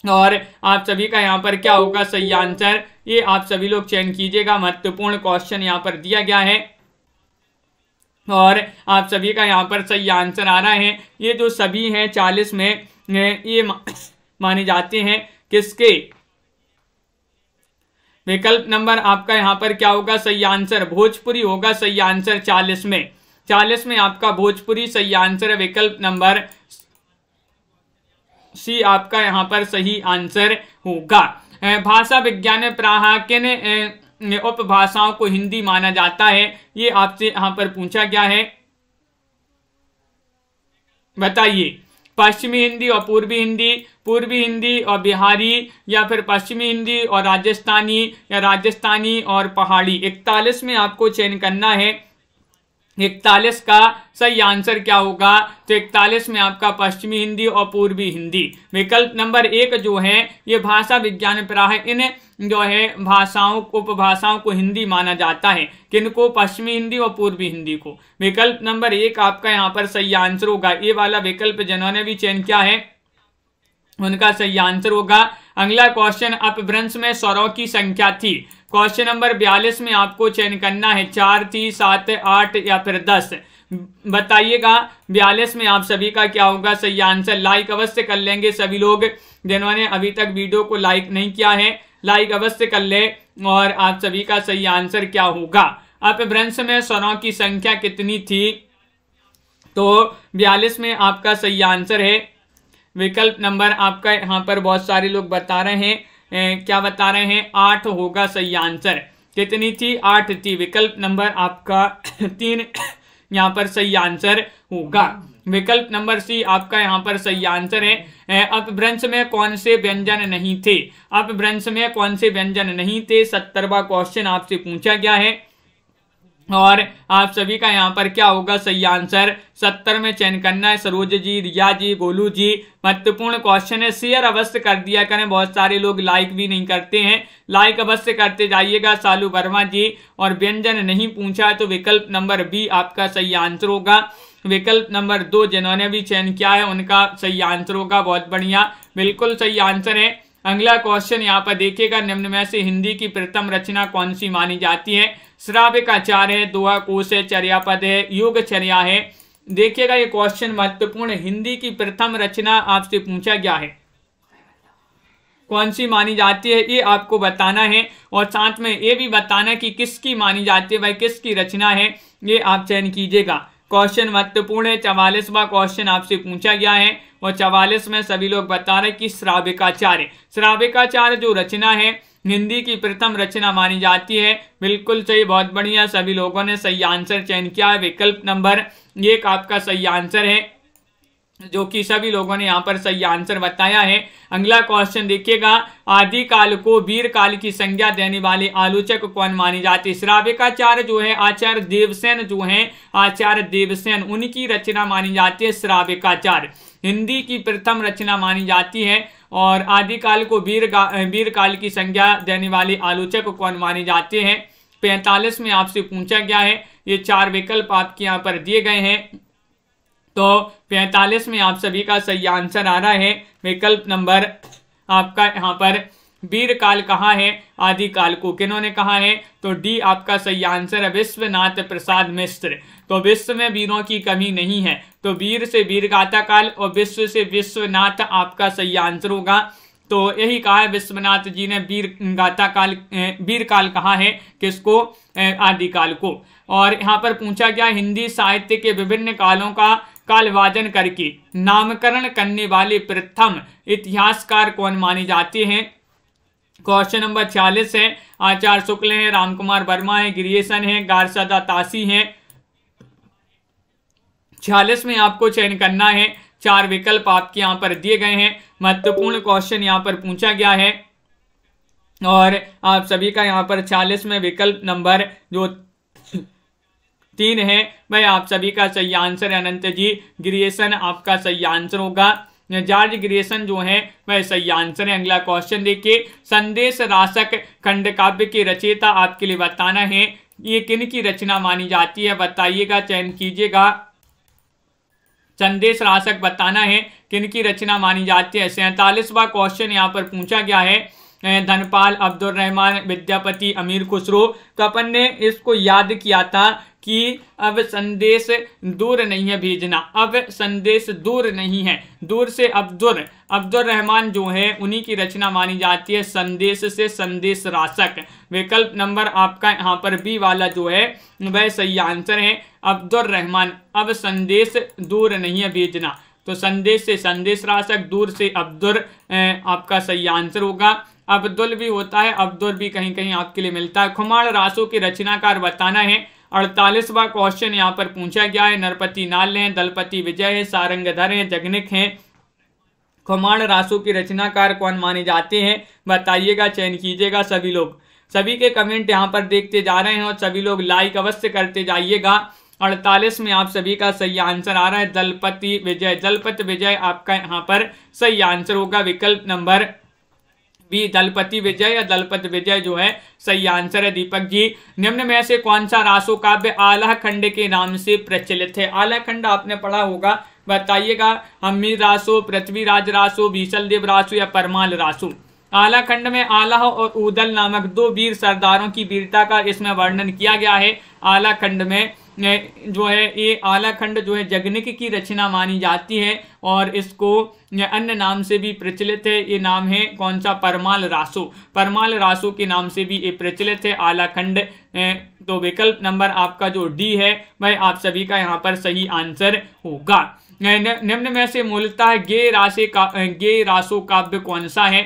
और आप सभी का यहाँ पर क्या होगा सही आंसर, ये आप सभी लोग चयन कीजिएगा। महत्वपूर्ण क्वेश्चन यहाँ पर दिया गया है और आप सभी का यहाँ पर सही आंसर आ रहा है। ये जो सभी हैं 40 में ये माने जाते हैं किसके? विकल्प नंबर आपका यहाँ पर क्या होगा सही आंसर? भोजपुरी होगा सही आंसर 40 में। 40 में आपका भोजपुरी सही आंसर है। विकल्प नंबर सी आपका यहाँ पर सही आंसर होगा। भाषा विज्ञान में प्रायः किन उपभाषाओं को हिंदी माना जाता है, ये आपसे यहाँ पर पूछा गया है, बताइए। पश्चिमी हिंदी और पूर्वी हिंदी, पूर्वी हिंदी और बिहारी, या फिर पश्चिमी हिंदी और राजस्थानी, या राजस्थानी और पहाड़ी। 41 में आपको चयन करना है। 41 का सही आंसर क्या होगा? तो 41 में आपका पश्चिमी हिंदी और पूर्वी हिंदी। विकल्प नंबर 1 जो है ये भाषा विज्ञान प्रायः इन जो है भाषाओं उपभाषाओं को हिंदी माना जाता है। किनको? पश्चिमी हिंदी और पूर्वी हिंदी को। विकल्प नंबर 1 आपका यहाँ पर सही आंसर होगा। ये वाला विकल्प जिन्होंने भी चयन किया है उनका सही आंसर होगा। अगला क्वेश्चन, अपभ्रंश में स्वरों की संख्या थी। क्वेश्चन नंबर 42 में आपको चयन करना है, 4 थी, 7, 8 या फिर 10, बताइएगा। 42 में आप सभी का क्या होगा सही आंसर। लाइक अवश्य कर लेंगे सभी लोग, जिन्होंने अभी तक वीडियो को लाइक नहीं किया है लाइक अवश्य कर ले। और आप सभी का सही आंसर क्या होगा? अपभ्रंश में स्वरों की संख्या कितनी थी? तो 42 में आपका सही आंसर है। विकल्प नंबर आपका यहाँ पर बहुत सारे लोग बता रहे हैं, क्या बता रहे हैं? 8 होगा सही आंसर। कितनी थी? 8 थी। विकल्प नंबर आपका 3 यहाँ पर सही आंसर होगा। विकल्प नंबर सी आपका यहाँ पर सही आंसर है। अपभ्रंश में कौन से व्यंजन नहीं थे? अपभ्रंश में कौन से व्यंजन नहीं थे? 70वां क्वेश्चन आपसे पूछा गया है और आप सभी का यहाँ पर क्या होगा सही आंसर। 70 में चयन करना है। सरोज जी, रिया जी, गोलू जी, महत्वपूर्ण क्वेश्चन है, शेयर अवश्य कर दिया करें। बहुत सारे लोग लाइक भी नहीं करते हैं, लाइक अवश्य करते जाइएगा। सालू वर्मा जी, और व्यंजन नहीं पूछा तो विकल्प नंबर बी आपका सही आंसर होगा। विकल्प नंबर 2 जिन्होंने भी चयन किया है उनका सही आंसर होगा। बहुत बढ़िया, बिल्कुल सही आंसर है। अगला क्वेश्चन यहाँ पर देखिएगा, निम्न में से हिंदी की प्रथम रचना कौन सी मानी जाती है? श्राव्यकाचार है, दोहा कोश है, चर्यापद है, योगचर्या है। देखिएगा ये क्वेश्चन महत्वपूर्ण, हिंदी की प्रथम रचना आपसे पूछा गया है, कौन सी मानी जाती है ये आपको बताना है और साथ में ये भी बताना कि किसकी मानी जाती है, भाई किसकी रचना है ये आप चयन कीजिएगा। क्वेश्चन महत्वपूर्ण है। 44वां क्वेश्चन आपसे पूछा गया है और 44 में सभी लोग बता रहे कि श्राव्यकाचार्य, श्राव्यकाचार्य जो रचना है हिंदी की प्रथम रचना मानी जाती है। बिल्कुल सही, बहुत बढ़िया, सभी लोगों ने सही आंसर चयन किया है। विकल्प नंबर 1 आपका सही आंसर है, जो कि सभी लोगों ने यहाँ पर सही आंसर बताया है। अगला क्वेश्चन देखिएगा, आदिकाल को वीर काल की संज्ञा देने वाले आलोचक कौन मानी जाती है? श्राव्यकाचार्य जो है आचार्य देवसेन जो हैं, आचार्य देवसेन, उनकी रचना मानी जाती है श्राव्यकाचार्य। हिंदी की प्रथम रचना मानी जाती है और आदिकाल को वीर काल की संज्ञा देने वाले आलोचक कौन माने जाते हैं? 45 में आपसे पूछा गया है। ये 4 विकल्प आपके यहाँ पर दिए गए हैं, तो 45 में आप सभी का सही आंसर आ रहा है। विकल्प नंबर आपका यहाँ पर वीर काल कहाँ है? आदिकाल को। किन्होंने कहा है? तो डी आपका सही आंसर है, विश्वनाथ प्रसाद मिश्र। तो विश्व में वीरों की कमी नहीं है, तो वीर से वीर गाथा काल और विश्व से विश्वनाथ आपका सही आंसर होगा। तो यही कहा है विश्वनाथ जी ने, वीर गाथा काल, वीर काल कहा है किसको? आदिकाल को। और यहाँ पर पूछा गया हिंदी साहित्य के विभिन्न कालों का कालवाचन करके नामकरण करने वाले प्रथम इतिहासकार कौन माने जाते हैं? क्वेश्चन नंबर 46 है। आचार्य शुक्ल है, रामकुमार वर्मा है, गिरियसन है, गारसदा तासी है। 46 में आपको चयन करना है। 4 विकल्प आपके यहाँ पर दिए गए हैं। महत्वपूर्ण क्वेश्चन यहाँ पर पूछा गया है और आप सभी का यहाँ पर 46 में विकल्प नंबर जो 3 है वह आप सभी का सही आंसर है। अनंत जी ग्रिएशन आपका सही आंसर होगा। जॉर्ज ग्रिएशन जो है वह सही आंसर है। अगला क्वेश्चन देखिए, संदेश राशक खंड काव्य की रचयिता आपके लिए बताना है। ये किन की रचना मानी जाती है? बताइएगा, चयन कीजिएगा। संदेश राशक बताना है किन की रचना मानी जाती है। 47वां क्वेश्चन यहाँ पर पूछा गया है, धनपाल, अब्दुल रहमान, विद्यापति, अमीर खुसरो। तो अपन ने इसको याद किया था कि अब संदेश दूर नहीं है भेजना, अब संदेश दूर नहीं है, दूर से अब्दुल रहमान जो है उन्हीं की रचना मानी जाती है। संदेश से संदेश राशक। विकल्प नंबर आपका यहाँ पर बी वाला जो है वह सही आंसर है, अब्दुल रहमान। अब संदेश दूर नहीं है भेजना, तो संदेश से संदेश राशक, दूर से अब्दुल आपका सही आंसर होगा। अब्दुल भी होता है, अब्दुल भी कहीं कहीं आपके लिए मिलता है। खुमाण रासों के रचनाकार बताना है। 48वां क्वेश्चन यहाँ पर पूछा गया है, नरपति नाल है, दलपति विजय है, सारंगधर है, जगनिक है। खुमाण रासों के रचनाकार कौन माने जाते हैं? बताइएगा, चयन कीजिएगा सभी लोग। सभी के कमेंट यहाँ पर देखते जा रहे हैं और सभी लोग लाइक अवश्य करते जाइएगा। 48 में आप सभी का सही आंसर आ रहा है, दलपति विजय। दलपति विजय आपका यहाँ पर सही आंसर होगा। विकल्प नंबर बी दलपति विजय या दलपति विजय जो है सही आंसर है। दीपक जी, निम्न में से कौन सा रासो काव्य आल्हा खंड के नाम से प्रचलित है? आल्हा खंड आपने पढ़ा होगा, बताइएगा। हम्मीर रासो, पृथ्वीराज रासो, बीसलदेव रासो या परमाल रासो। आल्हा खंड में आल्हा और ऊदल नामक 2 वीर सरदारों की वीरता का इसमें वर्णन किया गया है। आल्हा खंड में जो है ये आल्हा खंड जो है जगनिक की रचना मानी जाती है और इसको अन्य नाम से भी प्रचलित है। ये नाम है कौन सा? परमाल रासो। परमाल रासो के नाम से भी ये प्रचलित है आल्हा खंड। तो विकल्प नंबर आपका जो डी है वह आप सभी का यहाँ पर सही आंसर होगा। निम्न में से मूलतः गे रासो काव्य कौन सा है?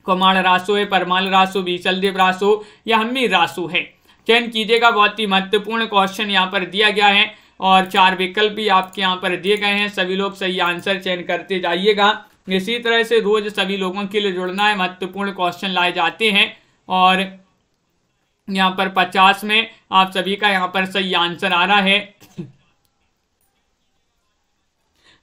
खुमाण रासो है, परमाल रासो, बीसलदेव रासो या हम्मीर रासो है। चयन कीजिएगा। बहुत ही महत्वपूर्ण क्वेश्चन यहाँ पर दिया गया है और 4 विकल्प भी आपके यहाँ पर दिए गए हैं। सभी लोग सही आंसर चयन करते जाइएगा। इसी तरह से रोज सभी लोगों के लिए जुड़ना है, महत्वपूर्ण क्वेश्चन लाए जाते हैं। और यहाँ पर 50 में आप सभी का यहाँ पर सही आंसर आ रहा है,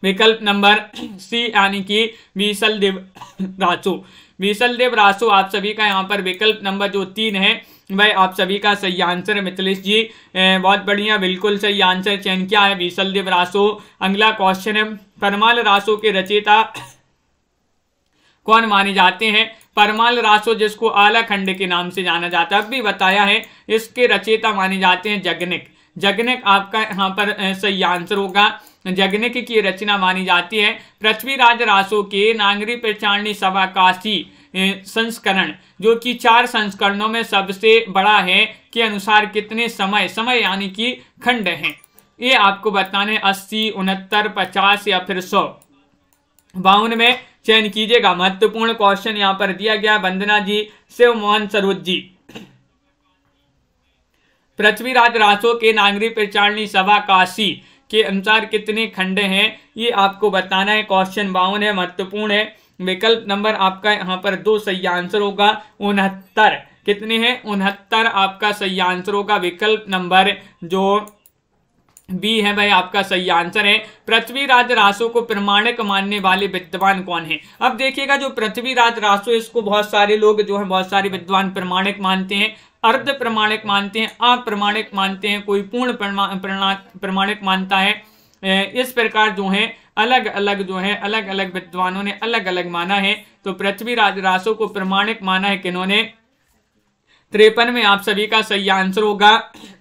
विकल्प नंबर सी यानी कि बीसलदेव रासो। बीसलदेव रासो आप सभी का यहाँ पर विकल्प नंबर जो 3 है वह आप सभी का सही आंसर है। मिथिलेश जी बहुत बढ़िया, बिल्कुल सही आंसर चयन किया है, बीसलदेव रासो। अगला क्वेश्चन है, परमाल रासो के रचयिता कौन माने जाते हैं? परमाल रासो जिसको आल्हा खंड के नाम से जाना जाता है, अब भी बताया है, इसके रचयिता माने जाते हैं जगनिक। जगनिक आपका यहाँ पर सही आंसर होगा। जगनिक की रचना मानी जाती है। पृथ्वीराज रासो के नागरी प्रचारणी सभा काशी संस्करण जो कि 4 संस्करणों में सबसे बड़ा है के अनुसार कितने समय यानी कि खंड हैं? ये आपको बताना है, 80, 69, 50 या फिर 100। 52 में चयन कीजिएगा। महत्वपूर्ण क्वेश्चन यहाँ पर दिया गया। वंदना जी, शिव मोहन सरोज जी, पृथ्वीराज रासो के नागरी प्रचारणी सभा काशी के अनुसार कितने खंड हैं? ये आपको बताना है। क्वेश्चन 52 है, महत्वपूर्ण है। विकल्प नंबर आपका यहाँ पर 2 सही आंसर होगा। 69 कितने हैं? 69 आपका सही आंसर होगा। विकल्प नंबर जो बी है भाई आपका सही आंसर है। पृथ्वीराज रासो को प्रमाणिक मानने वाले विद्वान कौन है? अब देखिएगा, जो पृथ्वीराज रासो इसको बहुत सारे लोग जो है, बहुत सारे विद्वान प्रमाणिक मानते हैं, अर्ध प्रमाणिक मानते हैं, अप्रमाणिक मानते हैं, कोई पूर्ण प्रमाणिक मानता है। इस प्रकार जो है अलग अलग जो है अलग अलग विद्वानों ने अलग अलग माना है। तो पृथ्वीराज रासो को प्रमाणिक माना है किन्होंने? 53 में आप सभी का सही आंसर होगा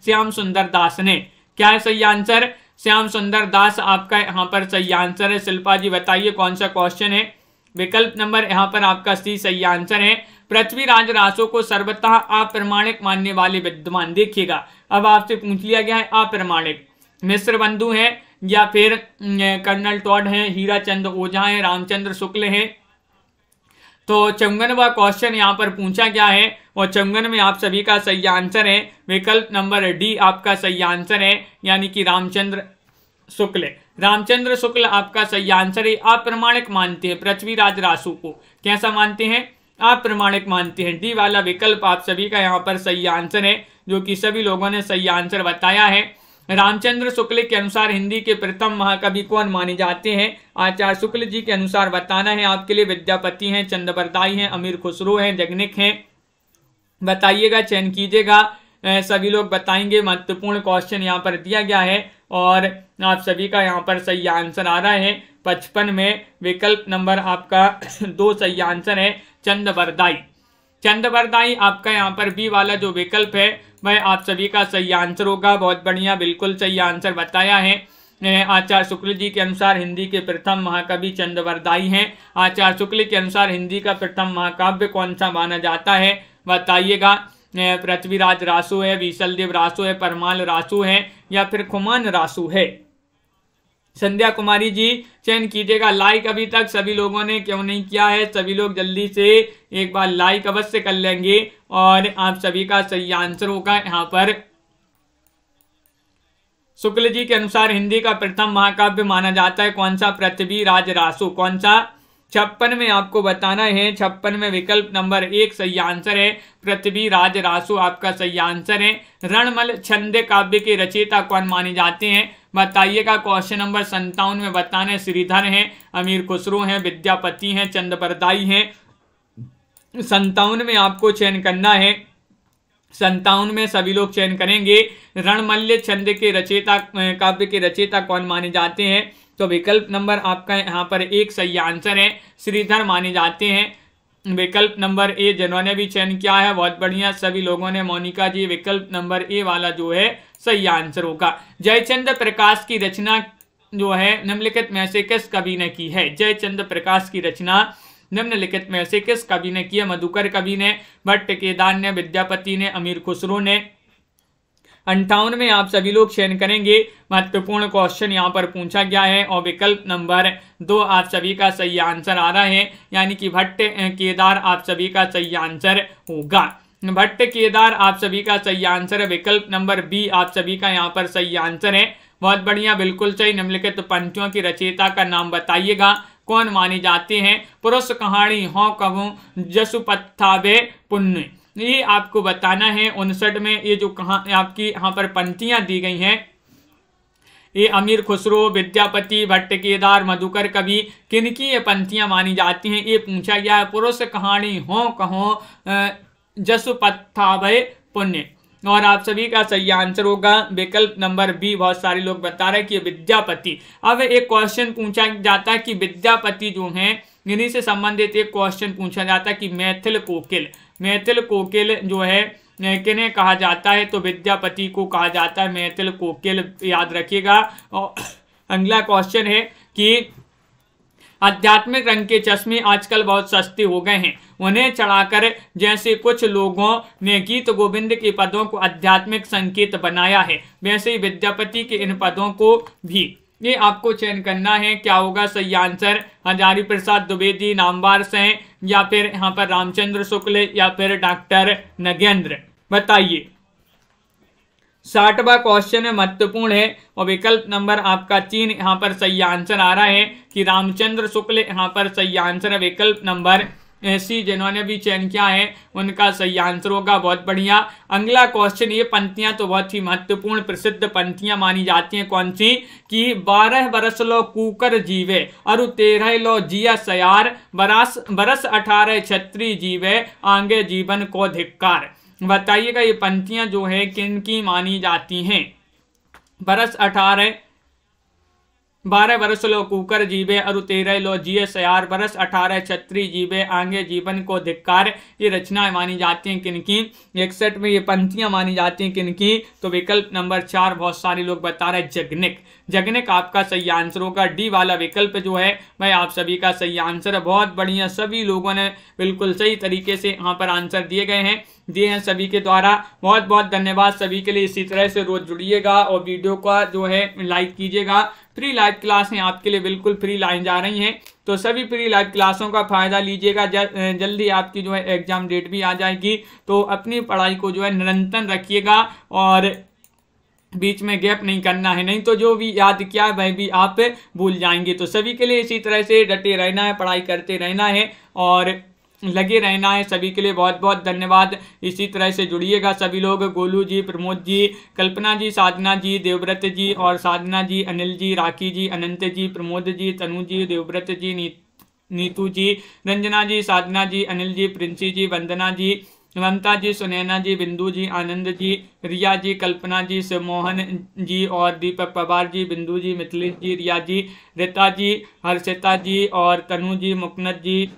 श्याम सुंदर दास ने। क्या है सही आंसर? श्याम सुंदर दास आपका यहाँ पर सही आंसर है। शिल्पा जी बताइए कौन सा क्वेश्चन है? विकल्प नंबर यहाँ पर आपका सी सही आंसर है। पृथ्वीराज रासो को सर्वतः अप्रमाणिक मानने वाले विद्वान। देखिएगा अब आपसे पूछ लिया गया है अप्रमाणिक, मिश्र बंधु है या फिर कर्नल टॉड है, हीरा चंद ओझा है, रामचंद्र शुक्ल है। तो 54वां क्वेश्चन यहाँ पर पूछा गया है और 54 में आप सभी का सही आंसर है विकल्प नंबर डी आपका सही आंसर है, यानी कि रामचंद्र शुक्ल। रामचंद्र शुक्ल आपका सही आंसर है। अप्रमाणिक मानते हैं पृथ्वीराज रासो को। कैसा मानते हैं? अप्रमाणिक मानते हैं। डी वाला विकल्प आप सभी का यहाँ पर सही आंसर है, जो कि सभी लोगों ने सही आंसर बताया है। रामचंद्र शुक्ल के अनुसार हिंदी के प्रथम महाकवि कौन माने जाते हैं? आचार्य शुक्ल जी के अनुसार बताना है आपके लिए। विद्यापति हैं, चंद्रबरदाई हैं, अमीर खुसरो हैं, जगनिक हैं। बताइएगा, चयन कीजिएगा, सभी लोग बताएंगे। महत्वपूर्ण क्वेश्चन यहाँ पर दिया गया है और आप सभी का यहाँ पर सही आंसर आ रहा है 55 में विकल्प नंबर आपका 2 सही आंसर है चंद्रबरदाई। चंद्रबरदाई आपका यहाँ पर बी वाला जो विकल्प है वह आप सभी का सही आंसर होगा। बहुत बढ़िया, बिल्कुल सही आंसर बताया है। आचार्य शुक्ल जी के अनुसार हिंदी के प्रथम महाकवि चंद्रबरदाई हैं। आचार्य शुक्ल के अनुसार हिंदी का प्रथम महाकाव्य कौन सा माना जाता है? बताइएगा। पृथ्वीराज रासो है, बीसलदेव रासो है, परमाल रासो है या फिर खुमान रासो है? संध्या कुमारी जी चयन कीजिएगा। लाइक अभी तक सभी लोगों ने क्यों नहीं किया है? सभी लोग जल्दी से एक बार लाइक अवश्य कर लेंगे और आप सभी का सही आंसर होगा यहाँ पर शुक्ल जी के अनुसार हिंदी का प्रथम महाकाव्य माना जाता है कौन सा? पृथ्वीराज रासो। कौन सा? 56 में आपको बताना है। 56 में विकल्प नंबर 1 सही आंसर है पृथ्वीराज रासो आपका सही आंसर है। रणमल छंद काव्य के रचयिता कौन माने जाते हैं? बताइएगा। क्वेश्चन नंबर 57 में बताना है। श्रीधर हैं, अमीर खुसरो हैं, विद्यापति हैं, चंद्रबरदाई हैं। 57 में आपको चयन करना है। 57 में सभी लोग चयन करेंगे। रणमल्य छंद के रचयिता काव्य के रचयिता कौन माने जाते हैं? तो विकल्प नंबर आपका यहाँ पर 1 सही आंसर है, श्रीधर माने जाते हैं। विकल्प नंबर ए जिन्होंने भी चयन किया है बहुत बढ़िया सभी लोगों ने। मोनिका जी विकल्प नंबर ए वाला जो है सही आंसर होगा। जयचंद्र प्रकाश की रचना जो है निम्नलिखित में से किस कवि ने की है? जयचंद्र प्रकाश की रचना निम्नलिखित में से किस कवि ने की है? मधुकर कवि ने, भट्ट केदार ने, विद्यापति ने, अमीर खुसरो ने। 58 में आप सभी लोग चयन करेंगे। महत्वपूर्ण क्वेश्चन यहाँ पर पूछा गया है और विकल्प नंबर 2 आप सभी का सही आंसर आ रहा है, यानी कि भट्ट केदार आप सभी का सही आंसर होगा। भट्ट केदार आप सभी का सही आंसर है। विकल्प नंबर बी आप सभी का यहाँ पर सही आंसर है। बहुत बढ़िया, बिल्कुल सही। निम्नलिखित पंक्तियों की रचयिता का नाम बताइएगा कौन माने जाते हैं? पुरुष कहानी हो कहूँ जसुपत्थावे पुण्य, ये आपको बताना है। 59 में ये जो कहा आपकी यहाँ पर पंक्तियां दी गई हैं, ये अमीर खुसरो, विद्यापति, भट्ट केदार, मधुकर कवि, किनकी ये पंक्तियां मानी जाती हैं? ये पूछा गया है। पुरुष कहानी हो कहो जसुपत्थावे पुण्य, और आप सभी का सही आंसर होगा विकल्प नंबर बी। बहुत सारे लोग बता रहे हैं कि विद्यापति। अब एक क्वेश्चन पूछा जाता है कि विद्यापति जो हैं इन्हीं से संबंधित एक क्वेश्चन पूछा जाता है कि मैथिल कोकिल, मैथिल कोकिल जो है किन्हें कहा जाता है? तो विद्यापति को कहा जाता है मैथिल कोकिल, याद रखिएगा। और अगला क्वेश्चन है कि आध्यात्मिक रंग के चश्मे आजकल बहुत सस्ते हो गए हैं, उन्हें चढ़ाकर जैसे कुछ लोगों ने गीत गोविंद के पदों को आध्यात्मिक संकेत बनाया है, वैसे ही विद्यापति के इन पदों को भी। ये आपको चयन करना है। क्या होगा सही आंसर? हजारी प्रसाद द्विवेदी, नामवार सेन या फिर यहाँ पर रामचंद्र शुक्ल या फिर डॉक्टर नगेंद्र? बताइए। 60वां क्वेश्चन महत्वपूर्ण है और विकल्प नंबर आपका 3 यहाँ पर सही आंसर आ रहा है कि रामचंद्र शुक्ल यहाँ पर सही आंसर है। विकल्प नंबर सी जिन्होंने भी चयन किया है उनका सही आंसर होगा। बहुत बढ़िया। अगला क्वेश्चन, ये पंक्तियां तो बहुत ही महत्वपूर्ण प्रसिद्ध पंक्तियां मानी जाती हैं। कौन सी? कि 12 बरस लो कूकर जीवे अरु 13 लो जिया सयार, बरस 18 छत्री जीवे आगे जीवन को धिक्कार। बताइएगा ये पंक्तियां जो है किन की मानी जाती हैं? बरस 18 12 वर्ष लो कुकर जीवे अरु 13 लो जिये 4 वर्ष 18 छत्री जीवे आगे जीवन को धिक्कार। ये रचनाएं मानी जाती हैं किनकी? 61 में ये पंक्तियां मानी जाती हैं किनकी? तो विकल्प नंबर 4 बहुत सारे लोग बता रहे जगनिक। जगनिक आपका सही आंसर होगा। डी वाला विकल्प जो है वह आप सभी का सही आंसर है। बहुत बढ़िया, सभी लोगों ने बिल्कुल सही तरीके से यहाँ पर आंसर दिए हैं सभी के द्वारा। बहुत बहुत धन्यवाद सभी के लिए। इसी तरह से रोज जुड़िएगा और वीडियो का जो है लाइक कीजिएगा। फ्री लाइव क्लासें आपके लिए बिल्कुल फ्री लाइन जा रही हैं, तो सभी फ्री लाइव क्लासों का फायदा लीजिएगा। जल्दी आपकी जो है एग्जाम डेट भी आ जाएगी, तो अपनी पढ़ाई को जो है निरंतर रखिएगा और बीच में गैप नहीं करना है, नहीं तो जो भी याद किया वह भी आप भूल जाएंगे। तो सभी के लिए इसी तरह से डटे रहना है, पढ़ाई करते रहना है और लगे रहना है। सभी के लिए बहुत बहुत धन्यवाद। इसी तरह से जुड़िएगा सभी लोग। गोलू जी, प्रमोद जी, कल्पना जी, साधना जी, देवव्रत जी और साधना जी, अनिल जी, राखी जी, अनंत जी, प्रमोद जी, तनु जी, देवव्रत जी, नीतू जी, रंजना जी, साधना जी, अनिल जी, प्रिंसी जी, वंदना जी, ममता जी, सुनैना जी, बिंदु जी, आनंद जी, रिया जी, कल्पना जी, शिवमोहन जी और दीपक पवार जी, बिंदु जी, मिथिलेश जी, रिया जी, रीता जी, हर्षिता जी और तनु जी, मुकनत जी,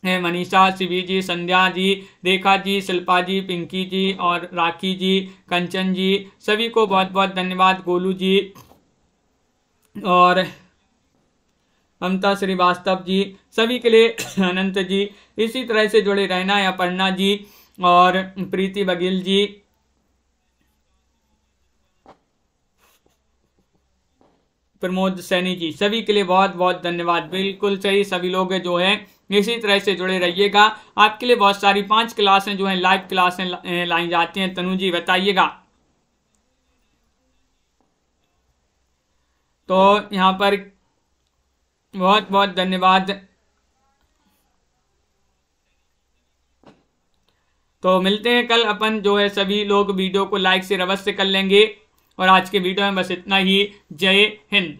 मनीषा, शिवी जी, संध्या जी, रेखा जी, शिल्पा जी, पिंकी जी और राखी जी, कंचन जी, सभी को बहुत बहुत धन्यवाद। गोलू जी और ममता श्रीवास्तव जी, सभी के लिए अनंत जी। इसी तरह से जुड़े रहना है। अपर्णा जी और प्रीति बघेल जी, प्रमोद सैनी जी, सभी के लिए बहुत बहुत धन्यवाद। बिल्कुल सही, सभी लोग जो है इसी तरह से जुड़े रहिएगा। आपके लिए बहुत सारी 5 क्लासें जो हैं लाइव क्लासें लाई जाती हैं। तनु जी बताइएगा। तो यहाँ पर बहुत बहुत धन्यवाद। तो मिलते हैं कल। अपन जो है सभी लोग वीडियो को लाइक से अवश्य कर लेंगे और आज के वीडियो में बस इतना ही। जय हिंद।